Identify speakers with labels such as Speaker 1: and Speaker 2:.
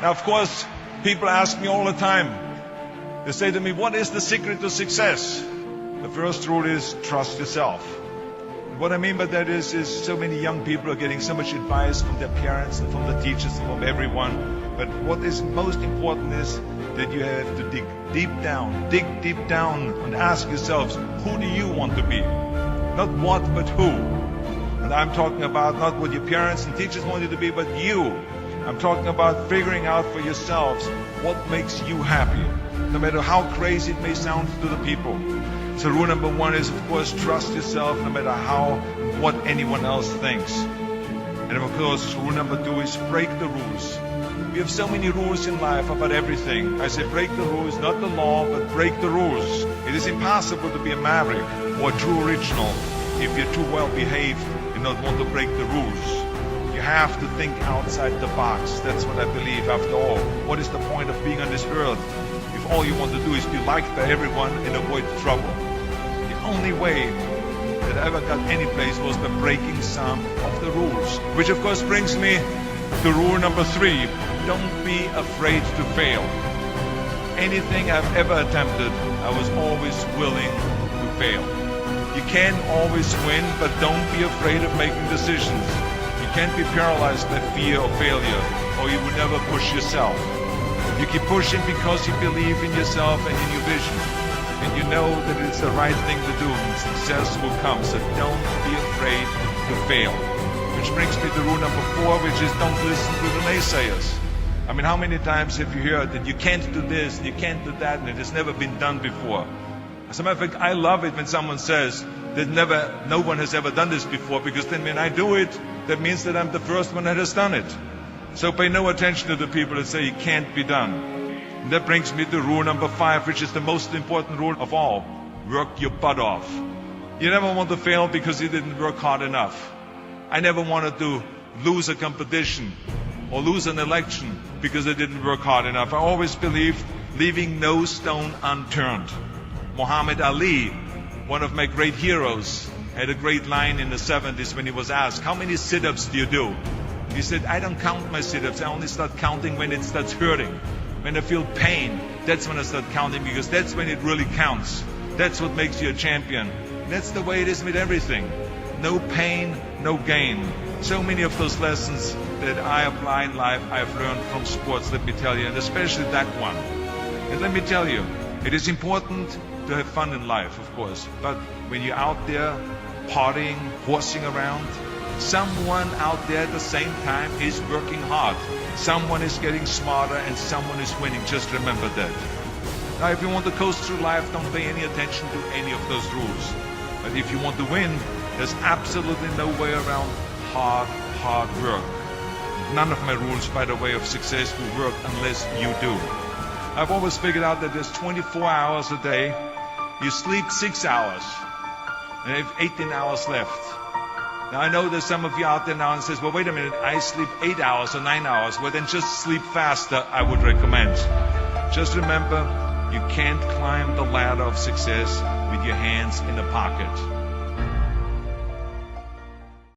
Speaker 1: Now, of course, people ask me all the time. They say to me, what is the secret to success? The first rule is trust yourself. And what I mean by that is so many young people are getting so much advice from their parents and from the teachers and from everyone. But what is most important is that you have to dig deep down and ask yourselves, who do you want to be? Not what, but who. And I'm talking about not what your parents and teachers want you to be, but you. I'm talking about figuring out for yourselves what makes you happy, no matter how crazy it may sound to the people. So rule number one is, of course, trust yourself no matter how and what anyone else thinks. And of course, rule number two is break the rules. We have so many rules in life about everything. I say break the rules, not the law, but break the rules. It is impossible to be a maverick or a true original if you're too well behaved and not want to break the rules. You have to think outside the box. That's what I believe after all. What is the point of being on this earth if all you want to do is be liked by everyone and avoid trouble? The only way that I ever got any place was by breaking some of the rules. Which of course brings me to rule number three. Don't be afraid to fail. Anything I've ever attempted, I was always willing to fail. You can't always win, but don't be afraid of making decisions. You can't be paralyzed by fear or failure, or you will never push yourself. You keep pushing because you believe in yourself and in your vision. And you know that it's the right thing to do, and success will come. So don't be afraid to fail. Which brings me to rule number four, which is don't listen to the naysayers. I mean, how many times have you heard that you can't do this, and you can't do that, and it has never been done before? As a matter of fact, I love it when someone says that no one has ever done this before, because then when I do it, that means that I'm the first one that has done it. So pay no attention to the people that say it can't be done. And that brings me to rule number five, which is the most important rule of all. Work your butt off. You never want to fail because you didn't work hard enough. I never wanted to lose a competition or lose an election because I didn't work hard enough. I always believed leaving no stone unturned. Muhammad Ali, one of my great heroes, had a great line in the 70s when he was asked, how many sit-ups do you do? He said, I don't count my sit-ups. I only start counting when it starts hurting. When I feel pain, that's when I start counting, because that's when it really counts. That's what makes you a champion. And that's the way it is with everything. No pain, no gain. So many of those lessons that I apply in life, I've learned from sports, let me tell you, and especially that one. And let me tell you, it is important to have fun in life, of course, but when you're out there partying, horsing around, someone out there at the same time is working hard. Someone is getting smarter and someone is winning. Just remember that. Now, if you want to coast through life, don't pay any attention to any of those rules. But if you want to win, there's absolutely no way around hard work. None of my rules, by the way, of success will work unless you do. I've always figured out that there's 24 hours a day. You sleep 6 hours, and you have 18 hours left. Now, I know there's some of you out there now and says, well, wait a minute, I sleep 8 hours or 9 hours. Well, then just sleep faster, I would recommend. Just remember, you can't climb the ladder of success with your hands in the pocket.